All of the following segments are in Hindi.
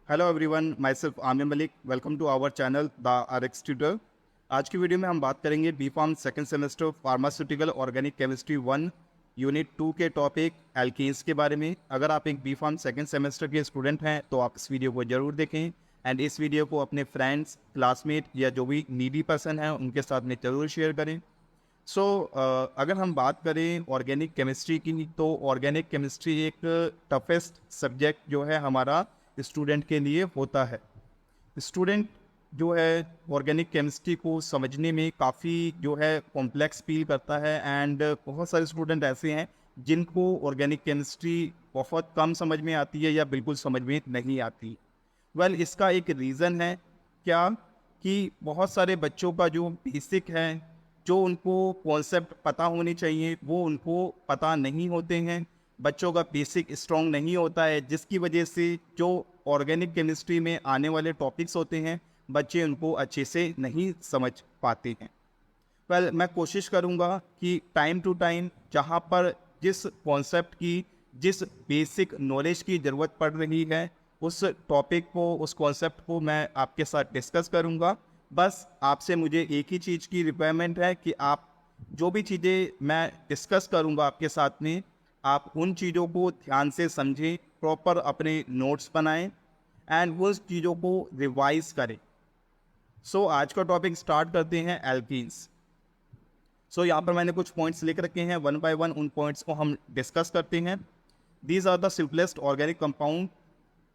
Hello everyone, my self Aamir Malik. Welcome to our channel the RX tutor. आज की वीडियो में हम बात करेंगे B pharm second semester pharmaceutical organic chemistry 1 unit 2 के टॉपिक एल्केन्स के बारे में। अगर आप एक बी फार्म सेकेंड सेमेस्टर के स्टूडेंट हैं तो आप इस वीडियो को ज़रूर देखें एंड इस वीडियो को अपने फ्रेंड्स, क्लासमेट या जो भी नीडी पर्सन हैं उनके साथ में ज़रूर शेयर करें। अगर हम बात करें ऑर्गेनिक केमिस्ट्री की, तो ऑर्गेनिक केमिस्ट्री एक टफेस्ट सब्जेक्ट जो है हमारा स्टूडेंट के लिए होता है। स्टूडेंट जो है ऑर्गेनिक केमिस्ट्री को समझने में काफ़ी जो है कॉम्प्लेक्स फील करता है एंड बहुत सारे स्टूडेंट ऐसे हैं जिनको ऑर्गेनिक केमिस्ट्री बहुत कम समझ में आती है या बिल्कुल समझ में नहीं आती। इसका एक रीज़न है क्या कि बहुत सारे बच्चों का जो बेसिक है, जो उनको कॉन्सेप्ट पता होने चाहिए वो उनको पता नहीं होते हैं। बच्चों का बेसिक स्ट्रॉन्ग नहीं होता है, जिसकी वजह से जो ऑर्गेनिक केमिस्ट्री में आने वाले टॉपिक्स होते हैं बच्चे उनको अच्छे से नहीं समझ पाते हैं। मैं कोशिश करूँगा कि टाइम टू टाइम जहाँ पर जिस कॉन्सेप्ट की, जिस बेसिक नॉलेज की ज़रूरत पड़ रही है उस टॉपिक को, उस कॉन्सेप्ट को मैं आपके साथ डिस्कस करूँगा। बस आपसे मुझे एक ही चीज़ की रिक्वायरमेंट है कि आप जो भी चीज़ें मैं डिस्कस करूँगा आपके साथ में, आप उन चीज़ों को ध्यान से समझें, प्रॉपर अपने नोट्स बनाएं एंड उस चीज़ों को रिवाइज करें। आज का टॉपिक स्टार्ट करते हैं एल्कीन्स। यहाँ पर मैंने कुछ पॉइंट्स लिख रखे हैं, वन बाय वन उन पॉइंट्स को हम डिस्कस करते हैं। These are the simplest organic compound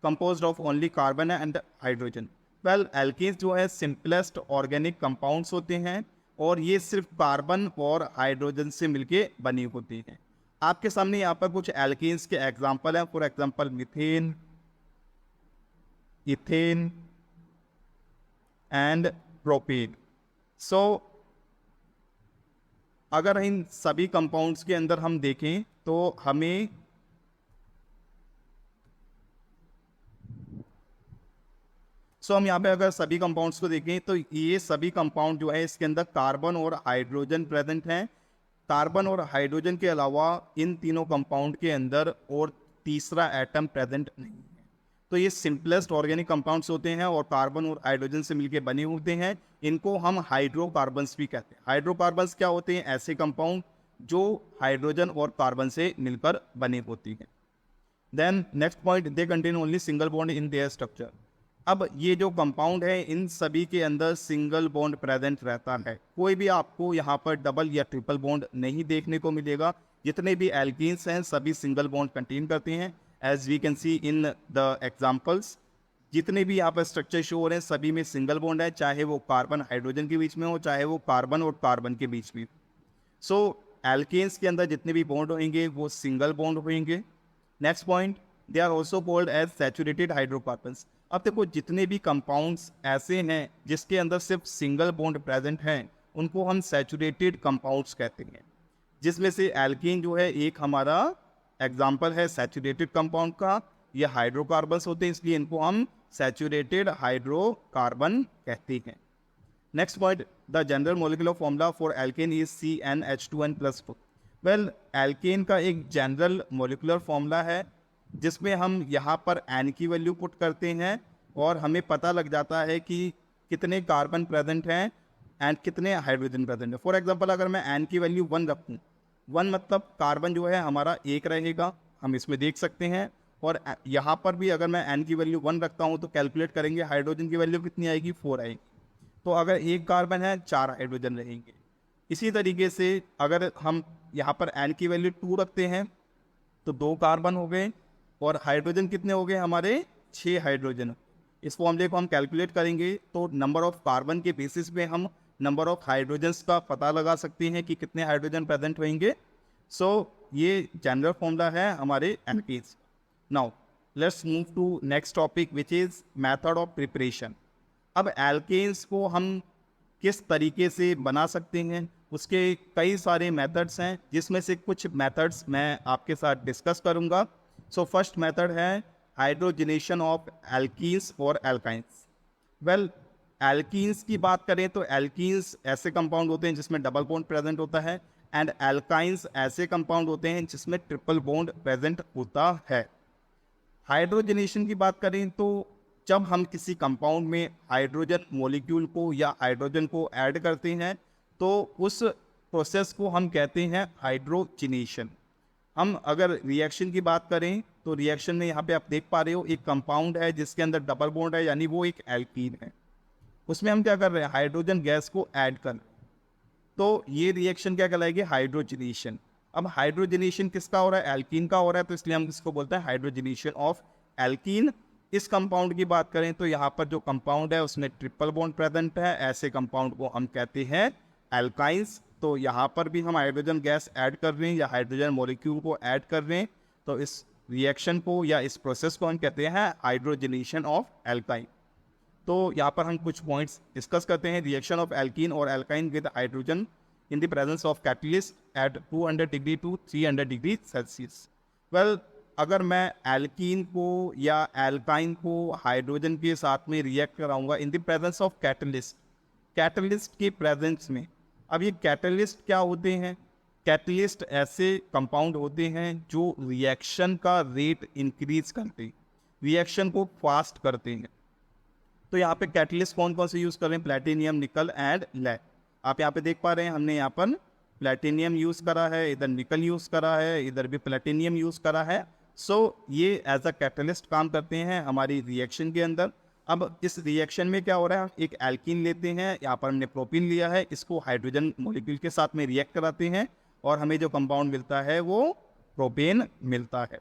composed of only carbon and hydrogen. Alkenes जो है सिंपलेस्ट ऑर्गेनिक कंपाउंड्स होते हैं और ये सिर्फ कार्बन और हाइड्रोजन से मिलके बनी होती हैं। आपके सामने यहाँ पर कुछ एल्कीन्स के एग्जाम्पल हैं। For example methane, ethane and propane. अगर इन सभी कंपाउंड्स के अंदर हम देखें तो हमें हम यहाँ पे अगर सभी कंपाउंड्स को देखें तो ये सभी कंपाउंड जो है इसके अंदर कार्बन और हाइड्रोजन प्रेजेंट हैं। कार्बन और हाइड्रोजन के अलावा इन तीनों कंपाउंड के अंदर और तीसरा एटम प्रेजेंट नहीं है। तो ये सिंपलेस्ट ऑर्गेनिक कंपाउंड्स होते हैं और कार्बन और हाइड्रोजन से मिलकर बने होते हैं। इनको हम हाइड्रोकार्बन्स भी कहते हैं। हाइड्रोकार्बन्स क्या होते हैं? ऐसे कंपाउंड जो हाइड्रोजन और कार्बन से मिलकर बने होती हैं। Then next point, they contain only single bond in their structure. अब ये जो कंपाउंड है इन सभी के अंदर सिंगल बॉन्ड प्रेजेंट रहता है। कोई भी आपको यहाँ पर डबल या ट्रिपल बॉन्ड नहीं देखने को मिलेगा। जितने भी एल्कीन्स हैं सभी सिंगल बॉन्ड कंटेन करते हैं। As we can see in the examples, जितने भी यहाँ पर स्ट्रक्चर शो हो रहे हैं सभी में सिंगल बॉन्ड है, चाहे वो कार्बन हाइड्रोजन के बीच में हो, चाहे वो कार्बन और कार्बन के बीच में। एल्केन्स के अंदर जितने भी बॉन्ड होंगे वो सिंगल बॉन्ड होंगे। Next point, they are also called as saturated hydrocarbons. अब देखो जितने भी कंपाउंड्स ऐसे हैं जिसके अंदर सिर्फ सिंगल बॉन्ड प्रेजेंट हैं उनको हम सैचुरेटेड कंपाउंड्स कहते हैं, जिसमें से एल्कीन जो है एक हमारा एग्जाम्पल है सैचुरेटेड कंपाउंड का। ये हाइड्रोकार्बन्स होते हैं इसलिए इनको हम सैचुरेटेड हाइड्रोकार्बन कहते हैं। Next point, the general molecular formula for alkane is CnH2n+2। Alkane का एक जनरल मोलिकुलर फॉर्मूला है जिसमें हम यहाँ पर एन की वैल्यू पुट करते हैं और हमें पता लग जाता है कि कितने कार्बन प्रेजेंट हैं एंड कितने हाइड्रोजन प्रेजेंट है। फॉर एग्जांपल अगर मैं एन की वैल्यू 1 रखूँ, 1 मतलब कार्बन जो है हमारा एक रहेगा, हम इसमें देख सकते हैं। और यहाँ पर भी अगर मैं एन की वैल्यू 1 रखता हूँ तो कैलकुलेट करेंगे हाइड्रोजन की वैल्यू कितनी आएगी, 4 आएगी। तो अगर एक कार्बन है 4 हाइड्रोजन रहेंगे। इसी तरीके से अगर हम यहाँ पर एन की वैल्यू 2 रखते हैं तो 2 कार्बन हो गए और हाइड्रोजन कितने हो गए हमारे, 6 हाइड्रोजन। इस फॉर्मूले को हम कैलकुलेट करेंगे तो नंबर ऑफ कार्बन के बेसिस पे हम नंबर ऑफ हाइड्रोजन्स का पता लगा सकते हैं कि कितने हाइड्रोजन प्रेजेंट होंगे। ये जनरल फॉर्मूला है हमारे alkanes. Now let's move to next topic which is method of preparation. अब एल्केन्स को हम किस तरीके से बना सकते हैं उसके कई सारे मेथड्स हैं, जिसमें से कुछ मेथड्स मैं आपके साथ डिस्कस करूंगा। फर्स्ट मेथड है हाइड्रोजनेशन ऑफ एल्कीन्स और एल्काइंस। एल्कीन्स की बात करें तो एल्कीन्स ऐसे कंपाउंड होते हैं जिसमें डबल बॉन्ड प्रेजेंट होता है एंड एल्काइंस ऐसे कंपाउंड होते हैं जिसमें ट्रिपल बॉन्ड प्रेजेंट होता है। हाइड्रोजनेशन की बात करें तो जब हम किसी कंपाउंड में हाइड्रोजन मॉलिक्यूल को या हाइड्रोजन को ऐड करते हैं तो उस प्रोसेस को हम कहते हैं हाइड्रोजनेशन। हम अगर रिएक्शन की बात करें तो रिएक्शन में यहाँ पे आप देख पा रहे हो एक कंपाउंड है जिसके अंदर डबल बॉन्ड है, यानी वो एक एल्कीन है। उसमें हम क्या कर रहे हैं, हाइड्रोजन गैस को ऐड कर रहे हैं। तो ये रिएक्शन क्या कहलाएगी, हाइड्रोजनेशन। अब हाइड्रोजनेशन किसका हो रहा है, एल्कीन का हो रहा है, तो इसलिए हम इसको बोलते हैं हाइड्रोजनेशन ऑफ एल्कीन। इस कंपाउंड की बात करें तो यहाँ पर जो कंपाउंड है उसमें ट्रिपल बॉन्ड प्रेजेंट है, ऐसे कंपाउंड को हम कहते हैं एल्काइंस। तो यहाँ पर भी हम हाइड्रोजन गैस ऐड कर रहे हैं या हाइड्रोजन मॉलिक्यूल को ऐड कर रहे हैं, तो इस रिएक्शन को या इस प्रोसेस को हम कहते हैं हाइड्रोजनेशन ऑफ एल्काइन। तो यहाँ पर हम कुछ पॉइंट्स डिस्कस करते हैं। रिएक्शन ऑफ एल्कीन और alkyne with hydrogen in the presence of catalyst at 200 degree to 300 degree Celsius. Well, अगर मैं एल्कीन को या एल्काइन को हाइड्रोजन के साथ में रिएक्ट कराऊंगा इन the presence of catalyst, catalyst के प्रेजेंस में। अब ये कैटलिस्ट क्या होते हैं, कैटलिस्ट ऐसे कंपाउंड होते हैं जो रिएक्शन का रेट इंक्रीज करते हैं, रिएक्शन को फास्ट करते हैं। तो यहाँ पे कैटलिस्ट कौन कौन से यूज़ कर रहे हैं, प्लेटिनियम, निकल एंड लेड। आप यहाँ पे देख पा रहे हैं हमने यहाँ पर प्लेटिनियम यूज़ करा है, इधर निकल यूज़ करा है, इधर भी प्लेटिनियम यूज़ करा है। सो ये एज अ कैटलिस्ट काम करते हैं हमारी रिएक्शन के अंदर। अब इस रिएक्शन में क्या हो रहा है, एक एल्कीन लेते हैं, यहाँ पर हमने प्रोपीन लिया है, इसको हाइड्रोजन मॉलिक्यूल के साथ में रिएक्ट कराते हैं और हमें जो कंपाउंड मिलता है वो प्रोपेन मिलता है।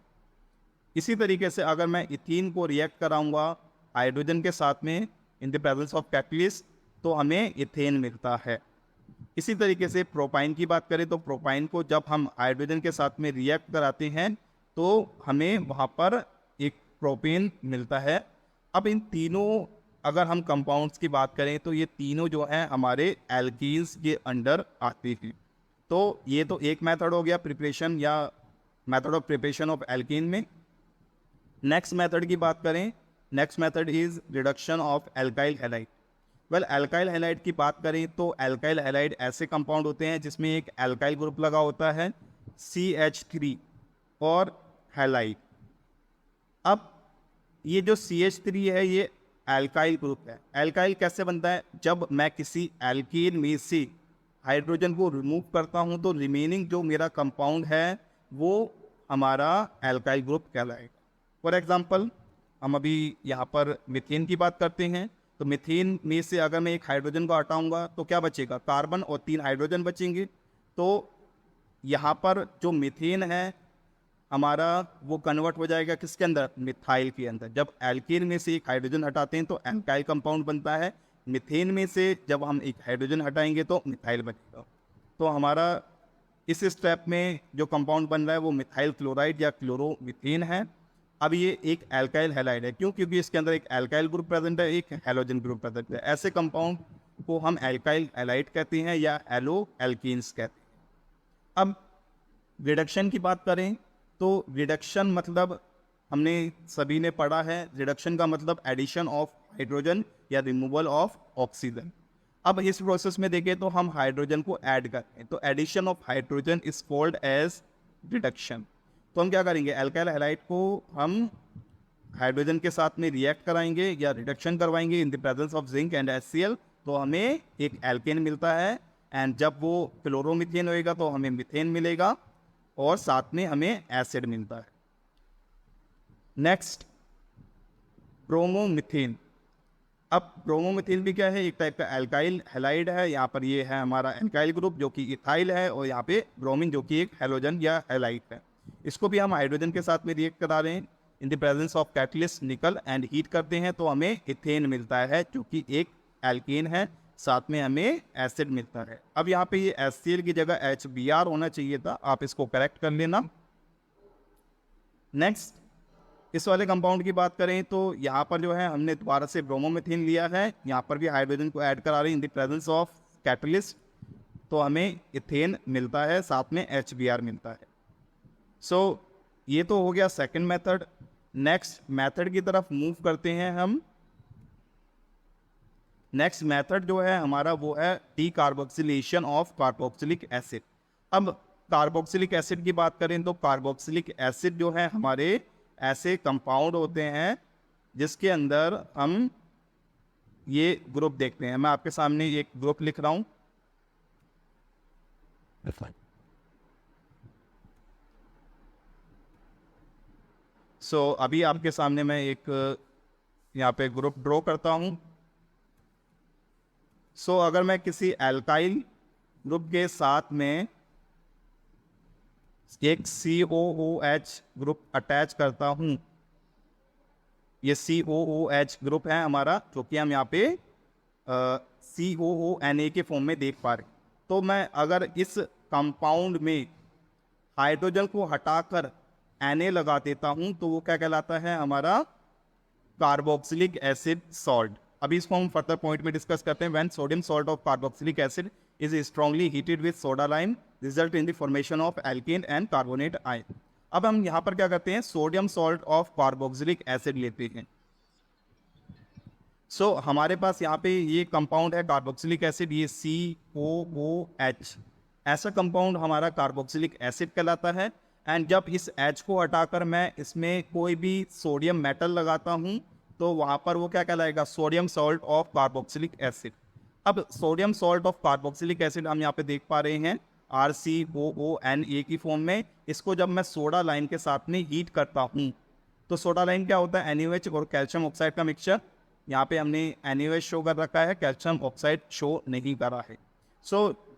इसी तरीके से अगर मैं इथीन को रिएक्ट कराऊंगा हाइड्रोजन के साथ में इन द प्रेजेंस ऑफ कैटलिस्ट, तो हमें इथेन मिलता है। इसी तरीके से प्रोपाइन की बात करें तो प्रोपाइन को जब हम हाइड्रोजन के साथ में रिएक्ट कराते हैं तो हमें वहाँ पर एक प्रोपेन मिलता है। अब इन तीनों अगर हम कंपाउंड्स की बात करें तो ये तीनों जो हैं हमारे एल्कीन्स के अंडर आते हैं। तो ये तो एक मेथड हो गया प्रिपरेशन या method of preparation of alkene में। नेक्स्ट मेथड की बात करें, next method is reduction of alkyl halide. Well, alkyl halide की बात करें तो एल्काइल हैलाइड ऐसे कंपाउंड होते हैं जिसमें एक एल्काइल ग्रुप लगा होता है CH3 और हैलाइड। अब ये जो CH3 है ये एल्काइल ग्रुप है। एल्काइल कैसे बनता है, जब मैं किसी एल्कीन में से हाइड्रोजन को रिमूव करता हूं तो रिमेनिंग जो मेरा कंपाउंड है वो हमारा एल्काइल ग्रुप कहलाएगा। फॉर एग्जांपल, हम अभी यहाँ पर मीथेन की बात करते हैं, तो मीथेन में से अगर मैं एक हाइड्रोजन को हटाऊंगा तो क्या बचेगा, कार्बन और 3 हाइड्रोजन बचेंगे। तो यहाँ पर जो मीथेन है हमारा वो कन्वर्ट हो जाएगा किसके अंदर, मिथाइल के अंदर। जब एल्कीन में से एक हाइड्रोजन हटाते हैं तो एल्काइल कंपाउंड बनता है, मीथेन में से जब हम एक हाइड्रोजन हटाएंगे तो मिथाइल बनेगा। तो हमारा इस स्टेप में जो कंपाउंड बन रहा है वो मिथाइल क्लोराइड या क्लोरोमीथेन है। अब ये एक एल्काइल हैलाइड है, क्यों, क्योंकि इसके अंदर एक एल्काइल ग्रुप प्रेजेंट है, एक हैलोजन ग्रुप प्रेजेंट है। ऐसे कंपाउंड को हम एल्काइल हैलाइड कहते हैं या एलो एल्कीन्स कहते हैं। अब रिडक्शन की बात करें तो रिडक्शन मतलब हमने सभी ने पढ़ा है, रिडक्शन का मतलब एडिशन ऑफ हाइड्रोजन या रिमूवल ऑफ ऑक्सीजन। अब इस प्रोसेस में देखें तो हम हाइड्रोजन को ऐड करते हैं, तो addition of hydrogen is called as reduction. तो हम क्या करेंगे, एल्काइल हैलाइड को हम हाइड्रोजन के साथ में रिएक्ट कराएंगे या रिडक्शन करवाएंगे इन the presence of zinc and HCl, तो हमें एक एल्केन मिलता है। एंड जब वो क्लोरोमीथेन होएगा तो हमें मीथेन मिलेगा और साथ में हमें एसिड मिलता है। Next, bromomethane. अब ब्रोमोमीथेन भी क्या है, एक टाइप का एल्काइल हैलाइड है। यहाँ पर ये है हमारा एल्काइल ग्रुप जो कि इथाइल है और यहाँ पे ब्रोमीन जो कि एक हैलोजन या हैलाइड है। इसको भी हम हाइड्रोजन के साथ में रिएक्ट करा रहे हैं इन द प्रेजेंस ऑफ कैटलिस्ट निकल एंड हीट करते हैं तो हमें इथेन मिलता है जो कि एक एल्केन है, साथ में हमें एसिड मिलता है। अब यहाँ पे ये HCl की जगह HBr होना चाहिए था, आप इसको करेक्ट कर लेना। नेक्स्ट, इस वाले कंपाउंड की बात करें तो यहाँ पर जो है हमने दोबारा से ब्रोमोमीथेन लिया है, यहाँ पर भी हाइड्रोजन को ऐड करा रहे हैं इन द प्रेजेंस ऑफ कैटलिस्ट, तो हमें इथेन मिलता है, साथ में HBr मिलता है। सो ये तो हो गया सेकंड मेथड। नेक्स्ट मेथड की तरफ मूव करते हैं हम। नेक्स्ट मेथड जो है हमारा वो है डीकार्बोक्सिलेशन ऑफ कार्बोक्सिलिक एसिड। अब कार्बोक्सिलिक एसिड की बात करें तो कार्बोक्सिलिक एसिड जो है हमारे ऐसे कंपाउंड होते हैं जिसके अंदर हम ये ग्रुप देखते हैं। मैं आपके सामने एक ग्रुप लिख रहा हूँ। अभी आपके सामने मैं एक यहाँ पे ग्रुप ड्रॉ करता हूँ। अगर मैं किसी एल्काइल ग्रुप के साथ में एक COOH ग्रुप अटैच करता हूँ, ये COOH ग्रुप है हमारा, जो कि हम यहाँ पे COONA के फॉर्म में देख पा रहे हैं। तो मैं अगर इस कंपाउंड में हाइड्रोजन को हटाकर Na लगा देता हूं तो वो क्या कहलाता है, हमारा कार्बोक्सिलिक एसिड सॉल्ट। अभी इसको हम फर्दर पॉइंट में डिस्कस करते हैं। When sodium salt of carboxylic acid is strongly heated with soda lime result in the formation of alkene and carbonate ion. अब हम यहाँ पर क्या करते हैं, sodium salt of carboxylic acid लेते हैं। हमारे पास यहाँ पे ये कंपाउंड है कार्बोक्सिलिक एसिड, ये COOH, ऐसा कंपाउंड हमारा कार्बोक्सिलिक एसिड कहलाता है। एंड जब इस H को हटाकर मैं इसमें कोई भी सोडियम मेटल लगाता हूँ तो वहाँ पर वो क्या कहलाएगा, sodium salt of carboxylic acid. अब sodium salt of carboxylic acid हम यहाँ पे देख पा रहे हैं RCOONA की फॉर्म में। इसको जब मैं सोडा लाइम के साथ में हीट करता हूँ तो सोडा लाइम क्या होता है, NaOH और कैल्शियम ऑक्साइड का मिक्सचर। यहाँ पे हमने NaOH शो कर रखा है, कैल्शियम ऑक्साइड शो नहीं कर रहा है।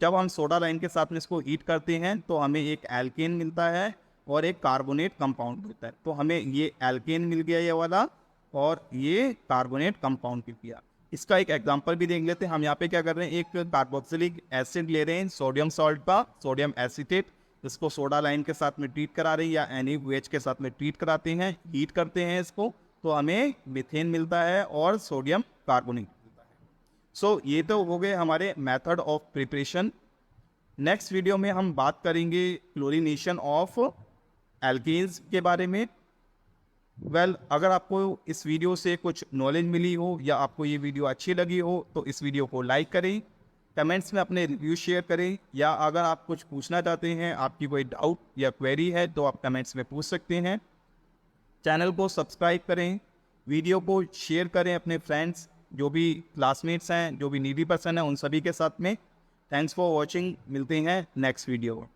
जब हम सोडा लाइन के साथ में इसको हीट करते हैं तो हमें एक एल्केन मिलता है और एक कार्बोनेट कंपाउंड मिलता है। तो हमें ये एल्केन मिल गया ये वाला, और ये कार्बोनेट कंपाउंड मिल गया। इसका एक एग्जांपल भी देख लेते हैं। हम यहाँ पे क्या कर रहे हैं, एक कार्बोक्सिलिक एसिड ले रहे हैं, सोडियम सॉल्ट का, सोडियम एसीटेट, इसको सोडा लाइन के साथ में ट्रीट करा रहे हैं या NaOH के साथ में ट्रीट कराते हैं, हीट करते हैं इसको, तो हमें मीथेन मिलता है और सोडियम कार्बोनेट मिलता है। ये तो हो गए हमारे method of preparation. Next video में हम बात करेंगे क्लोरीनेशन ऑफ एल्केन्स के बारे में। अगर आपको इस वीडियो से कुछ नॉलेज मिली हो या आपको ये वीडियो अच्छी लगी हो तो इस वीडियो को लाइक करें, कमेंट्स में अपने रिव्यू शेयर करें, या अगर आप कुछ पूछना चाहते हैं, आपकी कोई डाउट या क्वेरी है तो आप कमेंट्स में पूछ सकते हैं। चैनल को सब्सक्राइब करें, वीडियो को शेयर करें अपने फ्रेंड्स, जो भी क्लासमेट्स हैं, जो भी नीडी पर्सन हैं, उन सभी के साथ में। थैंक्स फॉर वॉचिंग, मिलते हैं नेक्स्ट वीडियो।